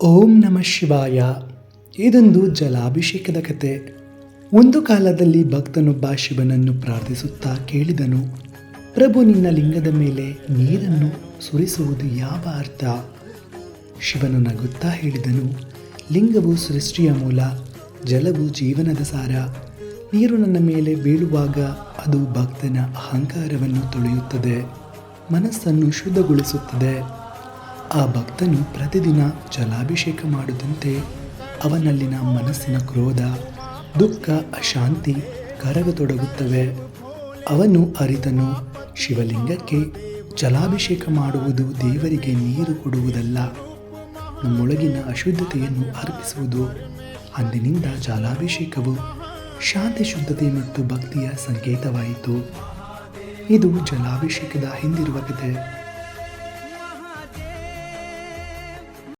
ಓಂ ನಮಃ ಶಿವಾಯ. ಇದೊಂದು ಜಲಾಭಿಷೇಕದ ಕತೆ. ಒಂದು ಕಾಲದಲ್ಲಿ ಭಕ್ತನೊಬ್ಬ ಶಿವನನ್ನು ಪ್ರಾರ್ಥಿಸುತ್ತಾ ಕೇಳಿದನು, ಪ್ರಭು, ನಿನ್ನ ಲಿಂಗದ ಮೇಲೆ ನೀರನ್ನು ಸುರಿಸುವುದು ಯಾವ ಅರ್ಥ? ಶಿವನು ನಗುತ್ತಾ ಹೇಳಿದನು, ಲಿಂಗವು ಸೃಷ್ಟಿಯ ಮೂಲ, ಜಲವು ಜೀವನದ ಸಾರ. ನೀರು ನನ್ನ ಮೇಲೆ ಬೀಳುವಾಗ ಅದು ಭಕ್ತನ ಅಹಂಕಾರವನ್ನು ತೊಳೆಯುತ್ತದೆ, ಮನಸ್ಸನ್ನು ಶುದ್ಧಗೊಳಿಸುತ್ತದೆ. ಆ ಭಕ್ತನು ಪ್ರತಿದಿನ ಜಲಾಭಿಷೇಕ ಮಾಡುವಂತೆ ಅವನಲ್ಲಿನ ಮನಸ್ಸಿನ ಕ್ರೋಧ, ದುಃಖ, ಅಶಾಂತಿ ಕರಗತೊಡಗುತ್ತವೆ. ಅವನು ಅರಿತನು, ಶಿವಲಿಂಗಕ್ಕೆ ಜಲಾಭಿಷೇಕ ಮಾಡುವುದು ದೇವರಿಗೆ ನೀರು ಕೊಡುವುದಲ್ಲ, ನಮ್ಮೊಳಗಿನ ಅಶುದ್ಧತೆಯನ್ನು ಅರ್ಪಿಸುವುದು. ಅಂದಿನಿಂದ ಜಲಾಭಿಷೇಕವು ಶಾಂತಿ, ಶುದ್ಧತೆ ಮತ್ತು ಭಕ್ತಿಯ ಸಂಕೇತವಾಯಿತು. ಇದು ಜಲಾಭಿಷೇಕದ ಹಿಂದಿರುವ ಕತೆ.